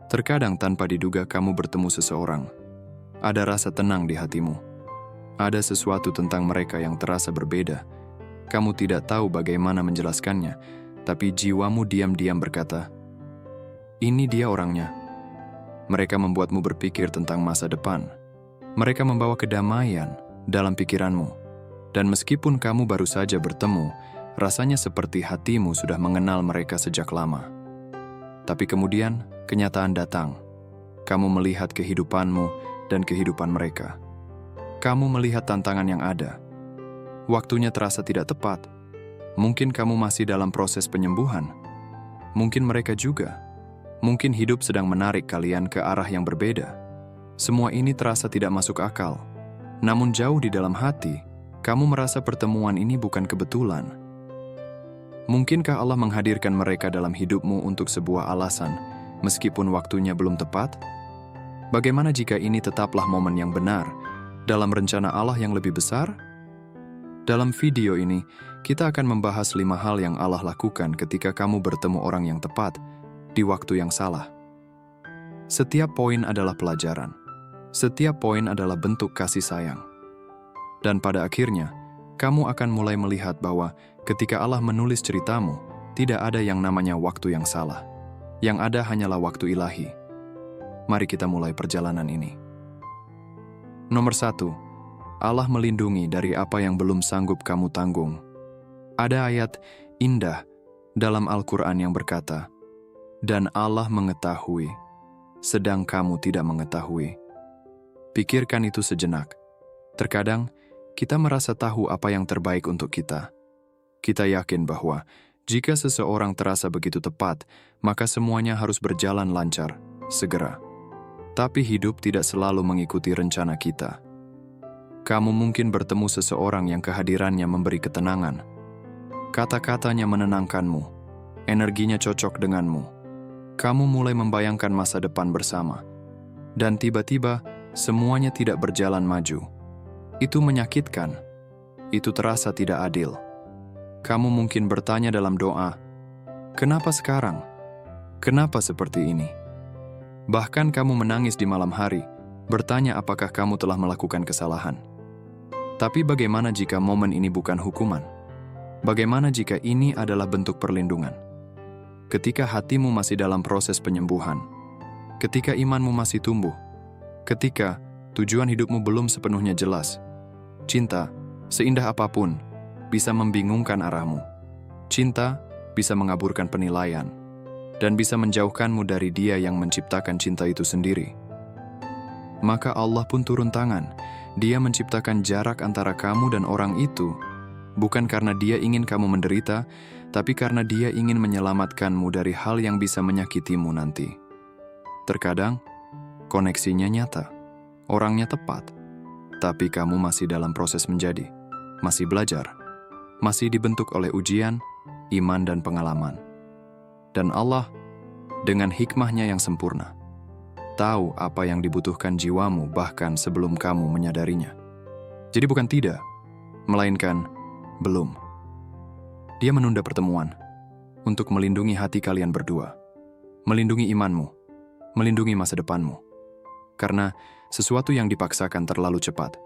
Terkadang tanpa diduga kamu bertemu seseorang. Ada rasa tenang di hatimu. Ada sesuatu tentang mereka yang terasa berbeda. Kamu tidak tahu bagaimana menjelaskannya, tapi jiwamu diam-diam berkata, "Ini dia orangnya." Mereka membuatmu berpikir tentang masa depan. Mereka membawa kedamaian dalam pikiranmu. Dan meskipun kamu baru saja bertemu, rasanya seperti hatimu sudah mengenal mereka sejak lama. Tapi kemudian, kenyataan datang. Kamu melihat kehidupanmu dan kehidupan mereka. Kamu melihat tantangan yang ada. Waktunya terasa tidak tepat. Mungkin kamu masih dalam proses penyembuhan. Mungkin mereka juga. Mungkin hidup sedang menarik kalian ke arah yang berbeda. Semua ini terasa tidak masuk akal. Namun jauh di dalam hati, kamu merasa pertemuan ini bukan kebetulan. Mungkinkah Allah menghadirkan mereka dalam hidupmu untuk sebuah alasan, meskipun waktunya belum tepat? Bagaimana jika ini tetaplah momen yang benar, dalam rencana Allah yang lebih besar? Dalam video ini, kita akan membahas 5 hal yang Allah lakukan ketika kamu bertemu orang yang tepat, di waktu yang salah. Setiap poin adalah pelajaran. Setiap poin adalah bentuk kasih sayang. Dan pada akhirnya, kamu akan mulai melihat bahwa ketika Allah menulis ceritamu, tidak ada yang namanya waktu yang salah. Yang ada hanyalah waktu ilahi. Mari kita mulai perjalanan ini. Nomor 1, Allah melindungi dari apa yang belum sanggup kamu tanggung. Ada ayat indah dalam Al-Quran yang berkata, "Dan Allah mengetahui, sedang kamu tidak mengetahui." Pikirkan itu sejenak. Terkadang, kita merasa tahu apa yang terbaik untuk kita. Kita yakin bahwa jika seseorang terasa begitu tepat, maka semuanya harus berjalan lancar, segera. Tapi hidup tidak selalu mengikuti rencana kita. Kamu mungkin bertemu seseorang yang kehadirannya memberi ketenangan. Kata-katanya menenangkanmu, energinya cocok denganmu. Kamu mulai membayangkan masa depan bersama. Dan tiba-tiba, semuanya tidak berjalan maju. Itu menyakitkan. Itu terasa tidak adil. Kamu mungkin bertanya dalam doa, "Kenapa sekarang? Kenapa seperti ini?" Bahkan kamu menangis di malam hari, bertanya apakah kamu telah melakukan kesalahan. Tapi bagaimana jika momen ini bukan hukuman? Bagaimana jika ini adalah bentuk perlindungan? Ketika hatimu masih dalam proses penyembuhan, ketika imanmu masih tumbuh, ketika tujuan hidupmu belum sepenuhnya jelas, cinta, seindah apapun, bisa membingungkan arahmu. Cinta bisa mengaburkan penilaian, dan bisa menjauhkanmu dari Dia yang menciptakan cinta itu sendiri. Maka Allah pun turun tangan. Dia menciptakan jarak antara kamu dan orang itu, bukan karena Dia ingin kamu menderita, tapi karena Dia ingin menyelamatkanmu dari hal yang bisa menyakitimu nanti. Terkadang, koneksinya nyata, orangnya tepat, tapi kamu masih dalam proses menjadi, masih belajar, masih dibentuk oleh ujian, iman dan pengalaman. Dan Allah, dengan hikmahnya yang sempurna, tahu apa yang dibutuhkan jiwamu bahkan sebelum kamu menyadarinya. Jadi bukan tidak, melainkan belum. Dia menunda pertemuan untuk melindungi hati kalian berdua, melindungi imanmu, melindungi masa depanmu. Karena sesuatu yang dipaksakan terlalu cepat,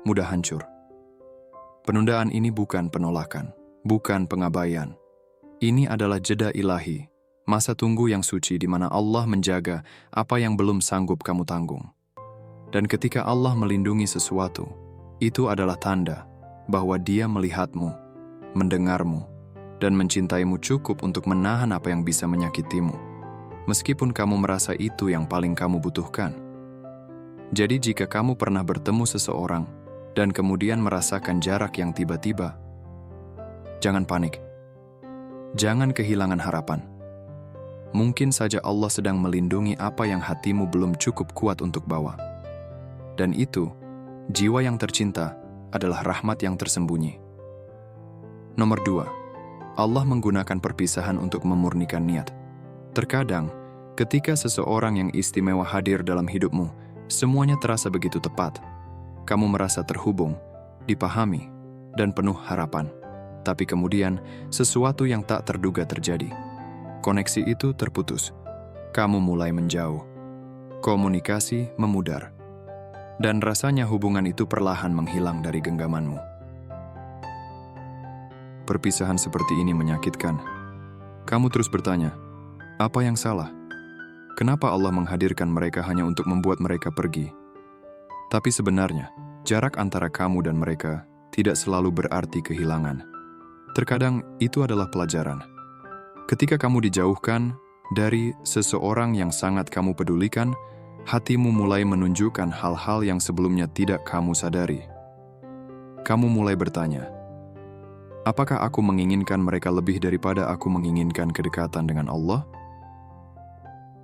mudah hancur. Penundaan ini bukan penolakan, bukan pengabaian. Ini adalah jeda ilahi, masa tunggu yang suci di mana Allah menjaga apa yang belum sanggup kamu tanggung. Dan ketika Allah melindungi sesuatu, itu adalah tanda bahwa Dia melihatmu, mendengarmu, dan mencintaimu cukup untuk menahan apa yang bisa menyakitimu, meskipun kamu merasa itu yang paling kamu butuhkan. Jadi jika kamu pernah bertemu seseorang dan kemudian merasakan jarak yang tiba-tiba, jangan panik. Jangan kehilangan harapan. Mungkin saja Allah sedang melindungi apa yang hatimu belum cukup kuat untuk bawa. Dan itu, jiwa yang tercinta adalah rahmat yang tersembunyi. Nomor 2, Allah menggunakan perpisahan untuk memurnikan niat. Terkadang, ketika seseorang yang istimewa hadir dalam hidupmu, semuanya terasa begitu tepat. Kamu merasa terhubung, dipahami, dan penuh harapan. Tapi kemudian, sesuatu yang tak terduga terjadi. Koneksi itu terputus. kamu mulai menjauh. Komunikasi memudar. Dan rasanya hubungan itu perlahan menghilang dari genggamanmu. Perpisahan seperti ini menyakitkan. Kamu terus bertanya, apa yang salah? Kenapa Allah menghadirkan mereka hanya untuk membuat mereka pergi? Tapi sebenarnya, jarak antara kamu dan mereka tidak selalu berarti kehilangan. Terkadang itu adalah pelajaran. Ketika kamu dijauhkan dari seseorang yang sangat kamu pedulikan, hatimu mulai menunjukkan hal-hal yang sebelumnya tidak kamu sadari. Kamu mulai bertanya, apakah aku menginginkan mereka lebih daripada aku menginginkan kedekatan dengan Allah?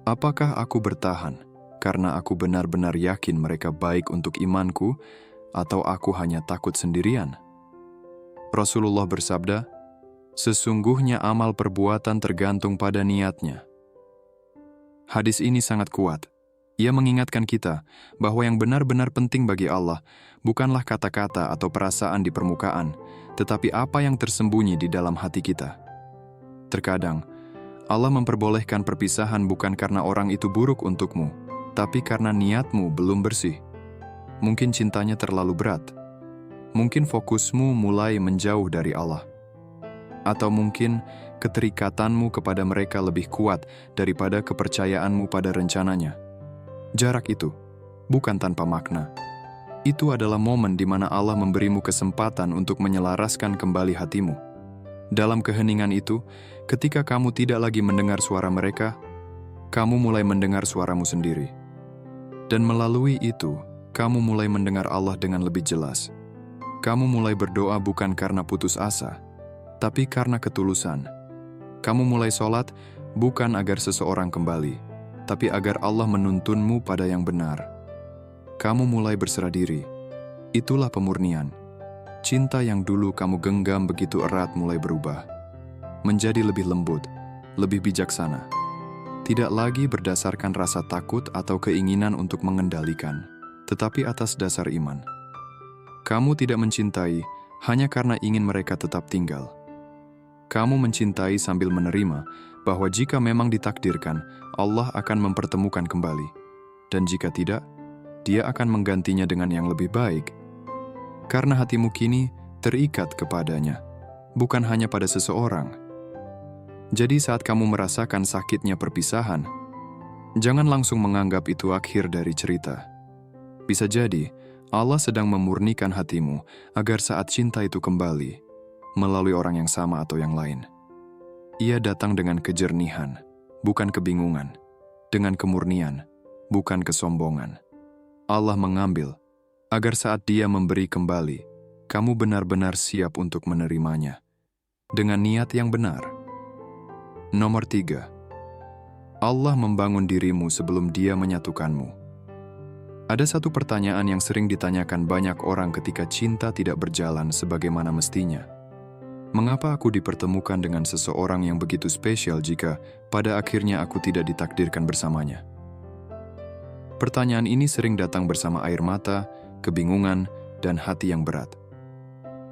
Apakah aku bertahan karena aku benar-benar yakin mereka baik untuk imanku, atau aku hanya takut sendirian? Rasulullah bersabda, sesungguhnya amal perbuatan tergantung pada niatnya. Hadis ini sangat kuat. Ia mengingatkan kita bahwa yang benar-benar penting bagi Allah bukanlah kata-kata atau perasaan di permukaan, tetapi apa yang tersembunyi di dalam hati kita. Terkadang, Allah memperbolehkan perpisahan bukan karena orang itu buruk untukmu, tapi karena niatmu belum bersih. Mungkin cintanya terlalu berat. Mungkin fokusmu mulai menjauh dari Allah. Atau mungkin keterikatanmu kepada mereka lebih kuat daripada kepercayaanmu pada rencananya. Jarak itu bukan tanpa makna. Itu adalah momen di mana Allah memberimu kesempatan untuk menyelaraskan kembali hatimu. Dalam keheningan itu, ketika kamu tidak lagi mendengar suara mereka, kamu mulai mendengar suaramu sendiri. Dan melalui itu, kamu mulai mendengar Allah dengan lebih jelas. Kamu mulai berdoa bukan karena putus asa, tapi karena ketulusan. Kamu mulai sholat bukan agar seseorang kembali, tapi agar Allah menuntunmu pada yang benar. Kamu mulai berserah diri. Itulah pemurnian. Cinta yang dulu kamu genggam begitu erat mulai berubah. Menjadi lebih lembut, lebih bijaksana. Tidak lagi berdasarkan rasa takut atau keinginan untuk mengendalikan, tetapi atas dasar iman. Kamu tidak mencintai hanya karena ingin mereka tetap tinggal. Kamu mencintai sambil menerima bahwa jika memang ditakdirkan, Allah akan mempertemukan kembali. Dan jika tidak, Dia akan menggantinya dengan yang lebih baik. Karena hatimu kini terikat kepadanya, bukan hanya pada seseorang. Jadi saat kamu merasakan sakitnya perpisahan, jangan langsung menganggap itu akhir dari cerita. Bisa jadi, Allah sedang memurnikan hatimu agar saat cinta itu kembali, melalui orang yang sama atau yang lain. Ia datang dengan kejernihan, bukan kebingungan, dengan kemurnian, bukan kesombongan. Allah mengambil, agar saat Dia memberi kembali, kamu benar-benar siap untuk menerimanya, dengan niat yang benar. Nomor 3. Allah membangun dirimu sebelum Dia menyatukanmu. Ada satu pertanyaan yang sering ditanyakan banyak orang ketika cinta tidak berjalan sebagaimana mestinya. Mengapa aku dipertemukan dengan seseorang yang begitu spesial jika pada akhirnya aku tidak ditakdirkan bersamanya? Pertanyaan ini sering datang bersama air mata, kebingungan, dan hati yang berat.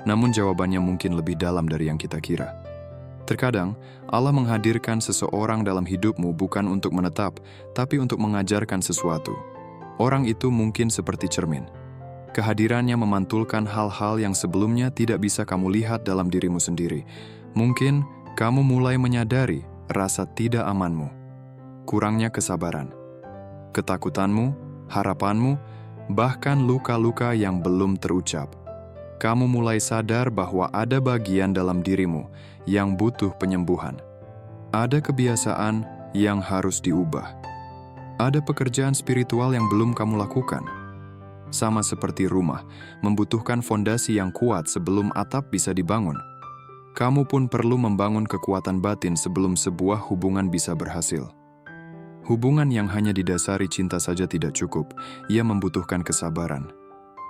Namun jawabannya mungkin lebih dalam dari yang kita kira. Terkadang, Allah menghadirkan seseorang dalam hidupmu bukan untuk menetap, tapi untuk mengajarkan sesuatu. Orang itu mungkin seperti cermin. Kehadirannya memantulkan hal-hal yang sebelumnya tidak bisa kamu lihat dalam dirimu sendiri. Mungkin kamu mulai menyadari rasa tidak amanmu, kurangnya kesabaran, ketakutanmu, harapanmu, bahkan luka-luka yang belum terucap. Kamu mulai sadar bahwa ada bagian dalam dirimu yang butuh penyembuhan. Ada kebiasaan yang harus diubah. Ada pekerjaan spiritual yang belum kamu lakukan. Sama seperti rumah, membutuhkan fondasi yang kuat sebelum atap bisa dibangun. Kamu pun perlu membangun kekuatan batin sebelum sebuah hubungan bisa berhasil. Hubungan yang hanya didasari cinta saja tidak cukup. Ia membutuhkan kesabaran,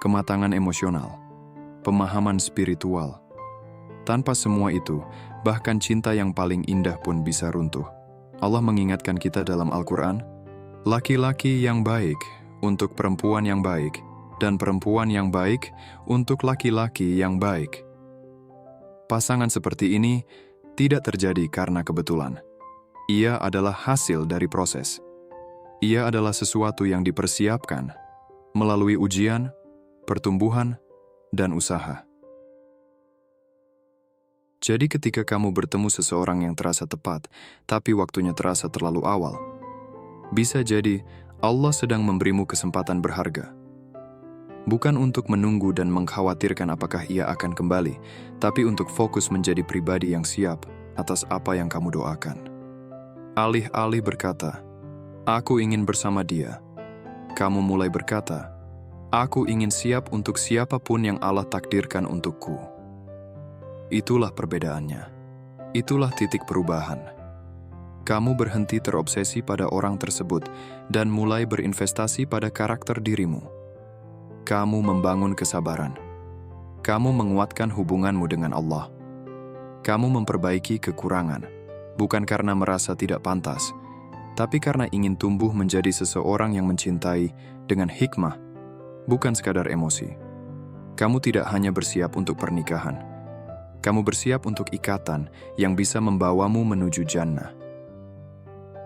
kematangan emosional, pemahaman spiritual. Tanpa semua itu, bahkan cinta yang paling indah pun bisa runtuh. Allah mengingatkan kita dalam Al-Quran, laki-laki yang baik untuk perempuan yang baik, dan perempuan yang baik untuk laki-laki yang baik. Pasangan seperti ini tidak terjadi karena kebetulan. Ia adalah hasil dari proses. Ia adalah sesuatu yang dipersiapkan melalui ujian, pertumbuhan, dan usaha. Jadi ketika kamu bertemu seseorang yang terasa tepat, tapi waktunya terasa terlalu awal, bisa jadi Allah sedang memberimu kesempatan berharga. Bukan untuk menunggu dan mengkhawatirkan apakah ia akan kembali, tapi untuk fokus menjadi pribadi yang siap atas apa yang kamu doakan. Alih-alih berkata, "Aku ingin bersama dia," kamu mulai berkata, "Aku ingin siap untuk siapapun yang Allah takdirkan untukku." Itulah perbedaannya. Itulah titik perubahan. Kamu berhenti terobsesi pada orang tersebut dan mulai berinvestasi pada karakter dirimu. Kamu membangun kesabaran. Kamu menguatkan hubunganmu dengan Allah. Kamu memperbaiki kekurangan, bukan karena merasa tidak pantas, tapi karena ingin tumbuh menjadi seseorang yang mencintai dengan hikmah, bukan sekadar emosi. Kamu tidak hanya bersiap untuk pernikahan. Kamu bersiap untuk ikatan yang bisa membawamu menuju jannah.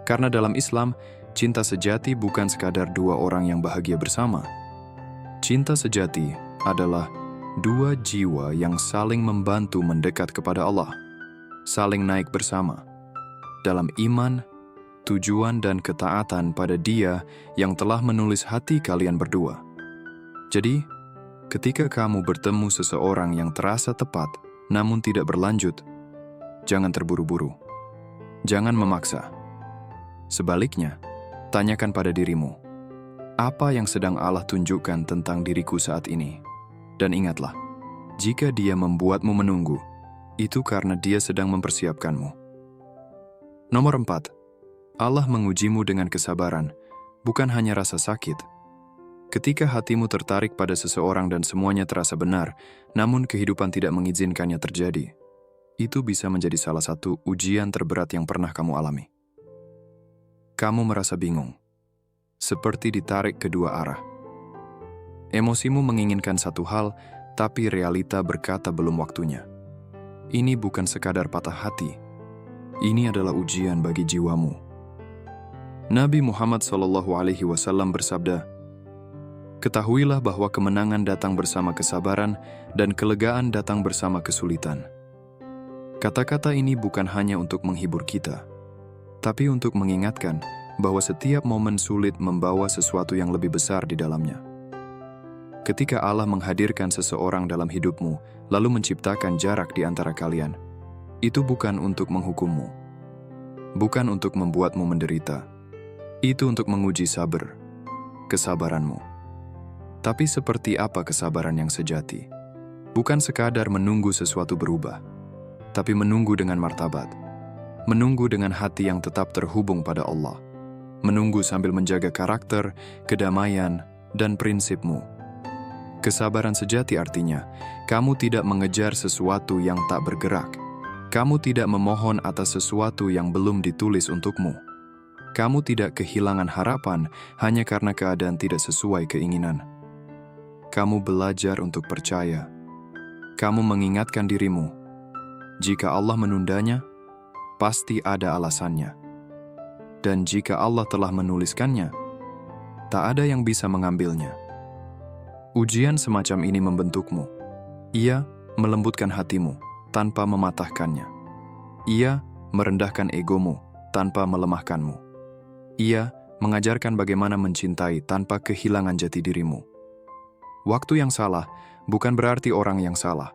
Karena dalam Islam, cinta sejati bukan sekadar dua orang yang bahagia bersama. Cinta sejati adalah dua jiwa yang saling membantu mendekat kepada Allah, saling naik bersama dalam iman, tujuan, dan ketaatan pada Dia yang telah menulis hati kalian berdua. Jadi, ketika kamu bertemu seseorang yang terasa tepat namun tidak berlanjut, jangan terburu-buru, jangan memaksa. Sebaliknya, tanyakan pada dirimu, apa yang sedang Allah tunjukkan tentang diriku saat ini? Dan ingatlah, jika Dia membuatmu menunggu, itu karena Dia sedang mempersiapkanmu. Nomor 4. Allah mengujimu dengan kesabaran, bukan hanya rasa sakit. Ketika hatimu tertarik pada seseorang dan semuanya terasa benar, namun kehidupan tidak mengizinkannya terjadi, itu bisa menjadi salah satu ujian terberat yang pernah kamu alami. Kamu merasa bingung, seperti ditarik kedua arah. Emosimu menginginkan satu hal, tapi realita berkata belum waktunya. Ini bukan sekadar patah hati. Ini adalah ujian bagi jiwamu. Nabi Muhammad SAW bersabda, "Ketahuilah bahwa kemenangan datang bersama kesabaran dan kelegaan datang bersama kesulitan." Kata-kata ini bukan hanya untuk menghibur kita, tapi untuk mengingatkan bahwa setiap momen sulit membawa sesuatu yang lebih besar di dalamnya. Ketika Allah menghadirkan seseorang dalam hidupmu, lalu menciptakan jarak di antara kalian, itu bukan untuk menghukummu, bukan untuk membuatmu menderita. Itu untuk menguji sabar, kesabaranmu. Tapi seperti apa kesabaran yang sejati? Bukan sekadar menunggu sesuatu berubah, tapi menunggu dengan martabat. Menunggu dengan hati yang tetap terhubung pada Allah. Menunggu sambil menjaga karakter, kedamaian, dan prinsipmu. Kesabaran sejati artinya, kamu tidak mengejar sesuatu yang tak bergerak. Kamu tidak memohon atas sesuatu yang belum ditulis untukmu. Kamu tidak kehilangan harapan hanya karena keadaan tidak sesuai keinginan. Kamu belajar untuk percaya. Kamu mengingatkan dirimu, jika Allah menundanya, pasti ada alasannya. Dan jika Allah telah menuliskannya, tak ada yang bisa mengambilnya. Ujian semacam ini membentukmu. Ia melembutkan hatimu tanpa mematahkannya. Ia merendahkan egomu tanpa melemahkanmu. Ia mengajarkan bagaimana mencintai tanpa kehilangan jati dirimu. Waktu yang salah bukan berarti orang yang salah.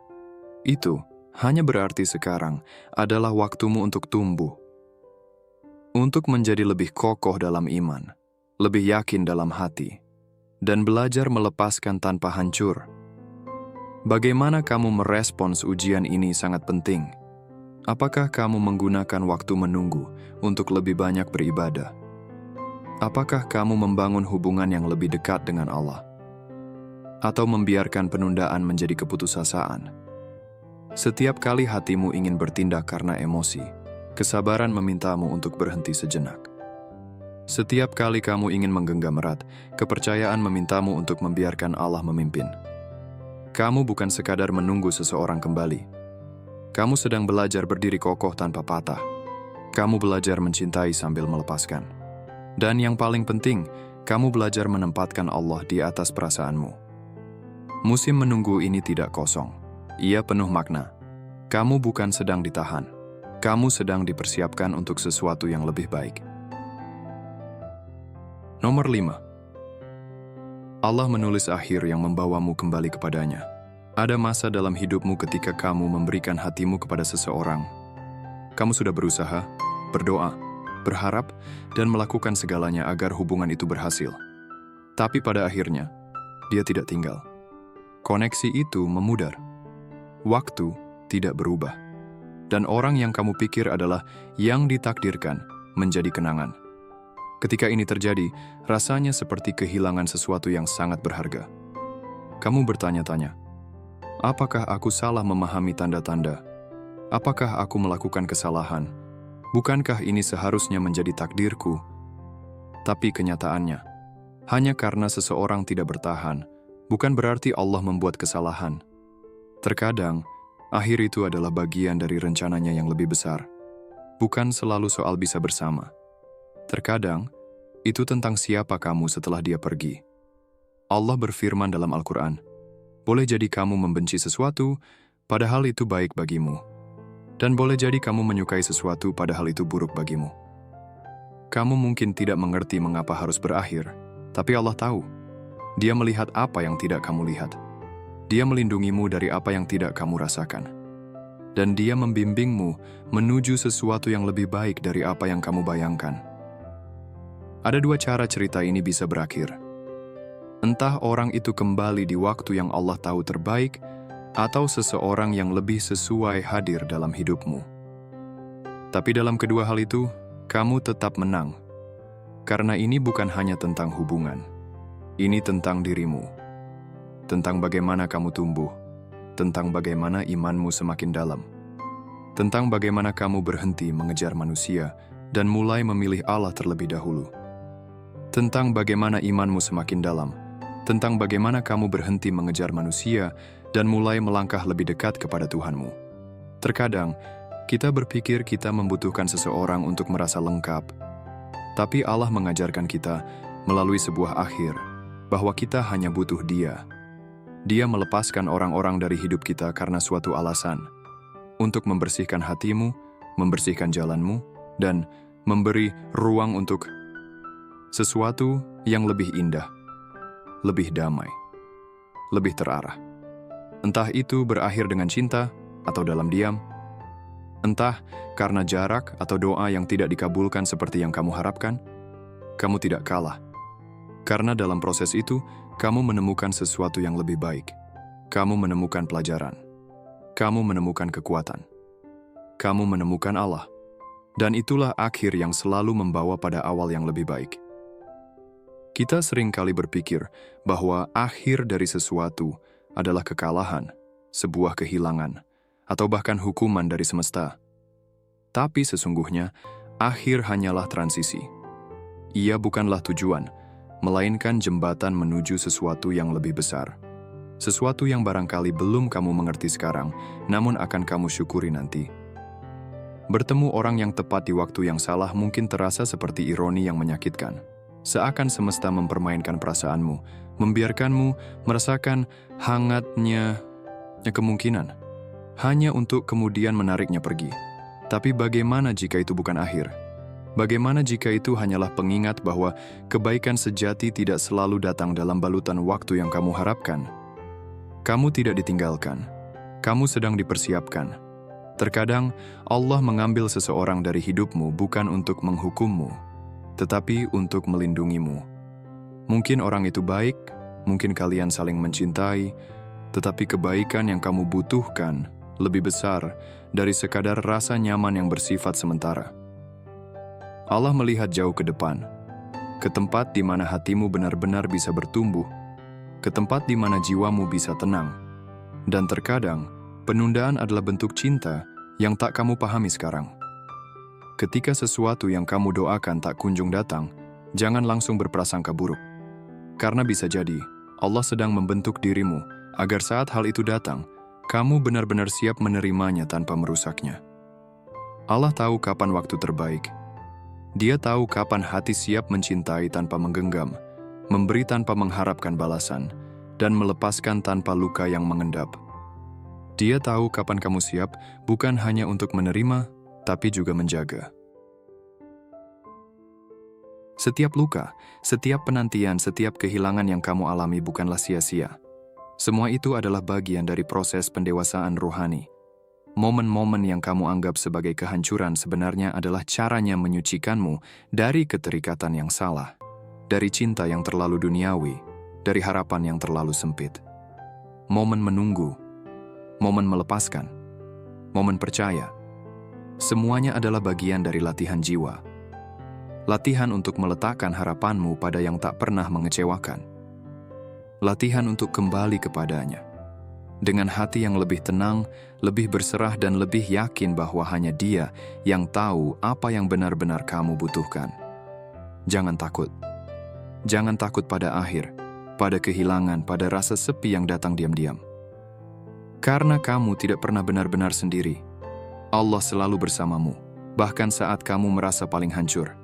Itu hanya berarti sekarang adalah waktumu untuk tumbuh. Untuk menjadi lebih kokoh dalam iman, lebih yakin dalam hati, dan belajar melepaskan tanpa hancur. Bagaimana kamu merespons ujian ini sangat penting. Apakah kamu menggunakan waktu menunggu untuk lebih banyak beribadah? Apakah kamu membangun hubungan yang lebih dekat dengan Allah? Atau membiarkan penundaan menjadi keputusasaan? Setiap kali hatimu ingin bertindak karena emosi, kesabaran memintamu untuk berhenti sejenak. Setiap kali kamu ingin menggenggam erat, kepercayaan memintamu untuk membiarkan Allah memimpin. Kamu bukan sekadar menunggu seseorang kembali. Kamu sedang belajar berdiri kokoh tanpa patah. Kamu belajar mencintai sambil melepaskan. Dan yang paling penting, kamu belajar menempatkan Allah di atas perasaanmu. Musim menunggu ini tidak kosong. Ia penuh makna. Kamu bukan sedang ditahan. Kamu sedang dipersiapkan untuk sesuatu yang lebih baik. Nomor 5. Allah menulis akhir yang membawamu kembali kepadanya. Ada masa dalam hidupmu ketika kamu memberikan hatimu kepada seseorang. Kamu sudah berusaha, berdoa, berharap, dan melakukan segalanya agar hubungan itu berhasil. Tapi pada akhirnya, dia tidak tinggal. Koneksi itu memudar. Waktu tidak berubah. Dan orang yang kamu pikir adalah yang ditakdirkan menjadi kenangan. Ketika ini terjadi, rasanya seperti kehilangan sesuatu yang sangat berharga. Kamu bertanya-tanya, apakah aku salah memahami tanda-tanda? Apakah aku melakukan kesalahan? Bukankah ini seharusnya menjadi takdirku? Tapi kenyataannya, hanya karena seseorang tidak bertahan, bukan berarti Allah membuat kesalahan. Terkadang, akhir itu adalah bagian dari rencananya yang lebih besar. Bukan selalu soal bisa bersama. Terkadang, itu tentang siapa kamu setelah dia pergi. Allah berfirman dalam Al-Quran, boleh jadi kamu membenci sesuatu, padahal itu baik bagimu. Dan boleh jadi kamu menyukai sesuatu padahal itu buruk bagimu. Kamu mungkin tidak mengerti mengapa harus berakhir, tapi Allah tahu. Dia melihat apa yang tidak kamu lihat. Dia melindungimu dari apa yang tidak kamu rasakan. Dan dia membimbingmu menuju sesuatu yang lebih baik dari apa yang kamu bayangkan. Ada dua cara cerita ini bisa berakhir. Entah orang itu kembali di waktu yang Allah tahu terbaik, atau seseorang yang lebih sesuai hadir dalam hidupmu. Tapi dalam kedua hal itu, kamu tetap menang. Karena ini bukan hanya tentang hubungan. Ini tentang dirimu. Tentang bagaimana kamu tumbuh. Tentang bagaimana imanmu semakin dalam. Tentang bagaimana kamu berhenti mengejar manusia dan mulai memilih Allah terlebih dahulu. Tentang bagaimana imanmu semakin dalam. Tentang bagaimana kamu berhenti mengejar manusia dan mulai melangkah lebih dekat kepada Tuhanmu. Terkadang, kita berpikir kita membutuhkan seseorang untuk merasa lengkap. Tapi Allah mengajarkan kita melalui sebuah akhir, bahwa kita hanya butuh Dia. Dia melepaskan orang-orang dari hidup kita karena suatu alasan, untuk membersihkan hatimu, membersihkan jalanmu, dan memberi ruang untuk sesuatu yang lebih indah, lebih damai, lebih terarah. Entah itu berakhir dengan cinta atau dalam diam, entah karena jarak atau doa yang tidak dikabulkan seperti yang kamu harapkan, kamu tidak kalah. Karena dalam proses itu, kamu menemukan sesuatu yang lebih baik. Kamu menemukan pelajaran. Kamu menemukan kekuatan. Kamu menemukan Allah. Dan itulah akhir yang selalu membawa pada awal yang lebih baik. Kita sering kali berpikir bahwa akhir dari sesuatu adalah kekalahan, sebuah kehilangan, atau bahkan hukuman dari semesta. Tapi sesungguhnya, akhir hanyalah transisi. Ia bukanlah tujuan, melainkan jembatan menuju sesuatu yang lebih besar. Sesuatu yang barangkali belum kamu mengerti sekarang, namun akan kamu syukuri nanti. Bertemu orang yang tepat di waktu yang salah mungkin terasa seperti ironi yang menyakitkan. Seakan semesta mempermainkan perasaanmu, membiarkanmu merasakan hangatnya kemungkinan, hanya untuk kemudian menariknya pergi. Tapi bagaimana jika itu bukan akhir? Bagaimana jika itu hanyalah pengingat bahwa kebaikan sejati tidak selalu datang dalam balutan waktu yang kamu harapkan? Kamu tidak ditinggalkan. Kamu sedang dipersiapkan. Terkadang, Allah mengambil seseorang dari hidupmu bukan untuk menghukummu, tetapi untuk melindungimu. Mungkin orang itu baik, mungkin kalian saling mencintai, tetapi kebaikan yang kamu butuhkan lebih besar dari sekadar rasa nyaman yang bersifat sementara. Allah melihat jauh ke depan, ke tempat di mana hatimu benar-benar bisa bertumbuh, ke tempat di mana jiwamu bisa tenang. Dan terkadang, penundaan adalah bentuk cinta yang tak kamu pahami sekarang. Ketika sesuatu yang kamu doakan tak kunjung datang, jangan langsung berprasangka buruk. Karena bisa jadi, Allah sedang membentuk dirimu agar saat hal itu datang, kamu benar-benar siap menerimanya tanpa merusaknya. Allah tahu kapan waktu terbaik. Dia tahu kapan hati siap mencintai tanpa menggenggam, memberi tanpa mengharapkan balasan, dan melepaskan tanpa luka yang mengendap. Dia tahu kapan kamu siap bukan hanya untuk menerima, tapi juga menjaga. Setiap luka, setiap penantian, setiap kehilangan yang kamu alami bukanlah sia-sia. Semua itu adalah bagian dari proses pendewasaan rohani. Momen-momen yang kamu anggap sebagai kehancuran sebenarnya adalah caranya menyucikanmu dari keterikatan yang salah, dari cinta yang terlalu duniawi, dari harapan yang terlalu sempit. Momen menunggu, momen melepaskan, momen percaya, semuanya adalah bagian dari latihan jiwa. Latihan untuk meletakkan harapanmu pada yang tak pernah mengecewakan. Latihan untuk kembali kepadanya. Dengan hati yang lebih tenang, lebih berserah dan lebih yakin bahwa hanya Dia yang tahu apa yang benar-benar kamu butuhkan. Jangan takut. Jangan takut pada akhir, pada kehilangan, pada rasa sepi yang datang diam-diam. Karena kamu tidak pernah benar-benar sendiri. Allah selalu bersamamu, bahkan saat kamu merasa paling hancur.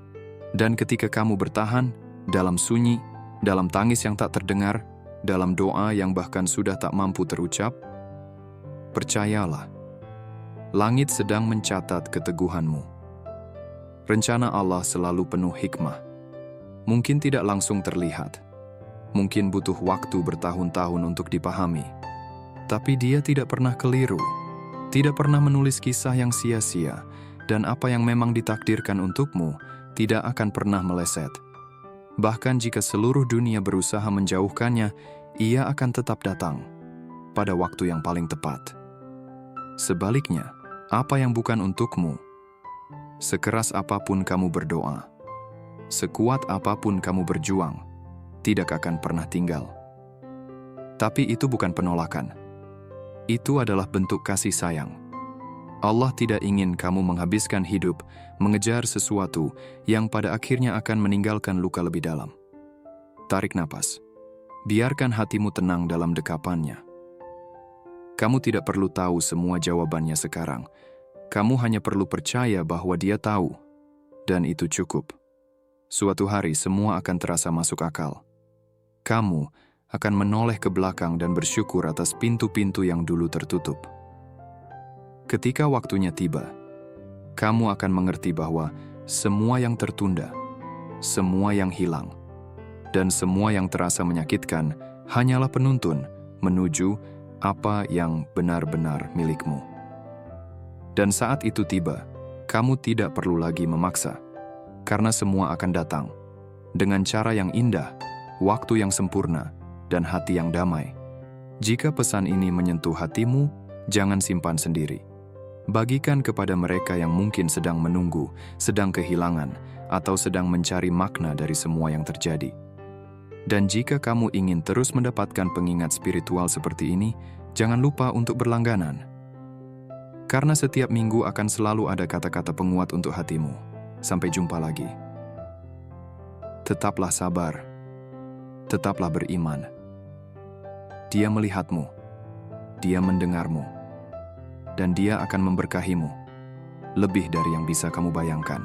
Dan ketika kamu bertahan, dalam sunyi, dalam tangis yang tak terdengar, dalam doa yang bahkan sudah tak mampu terucap, percayalah, langit sedang mencatat keteguhanmu. Rencana Allah selalu penuh hikmah. Mungkin tidak langsung terlihat. Mungkin butuh waktu bertahun-tahun untuk dipahami. Tapi Dia tidak pernah keliru, tidak pernah menulis kisah yang sia-sia, dan apa yang memang ditakdirkan untukmu tidak akan pernah meleset. Bahkan jika seluruh dunia berusaha menjauhkannya, Ia akan tetap datang pada waktu yang paling tepat. Sebaliknya, apa yang bukan untukmu, sekeras apapun kamu berdoa, sekuat apapun kamu berjuang, tidak akan pernah tinggal. Tapi itu bukan penolakan. Itu adalah bentuk kasih sayang. Allah tidak ingin kamu menghabiskan hidup mengejar sesuatu yang pada akhirnya akan meninggalkan luka lebih dalam. Tarik napas. Biarkan hatimu tenang dalam dekapannya. Kamu tidak perlu tahu semua jawabannya sekarang. Kamu hanya perlu percaya bahwa Dia tahu. Dan itu cukup. Suatu hari semua akan terasa masuk akal. Kamu akan menoleh ke belakang dan bersyukur atas pintu-pintu yang dulu tertutup. Ketika waktunya tiba, kamu akan mengerti bahwa semua yang tertunda, semua yang hilang, dan semua yang terasa menyakitkan hanyalah penuntun menuju apa yang benar-benar milikmu. Dan saat itu tiba, kamu tidak perlu lagi memaksa, karena semua akan datang dengan cara yang indah, waktu yang sempurna, dan hati yang damai. Jika pesan ini menyentuh hatimu, jangan simpan sendiri. Bagikan kepada mereka yang mungkin sedang menunggu, sedang kehilangan, atau sedang mencari makna dari semua yang terjadi. Dan jika kamu ingin terus mendapatkan pengingat spiritual seperti ini, jangan lupa untuk berlangganan. Karena setiap minggu akan selalu ada kata-kata penguat untuk hatimu. Sampai jumpa lagi. Tetaplah sabar. Tetaplah beriman. Dia melihatmu. Dia mendengarmu. Dan Dia akan memberkahimu, lebih dari yang bisa kamu bayangkan.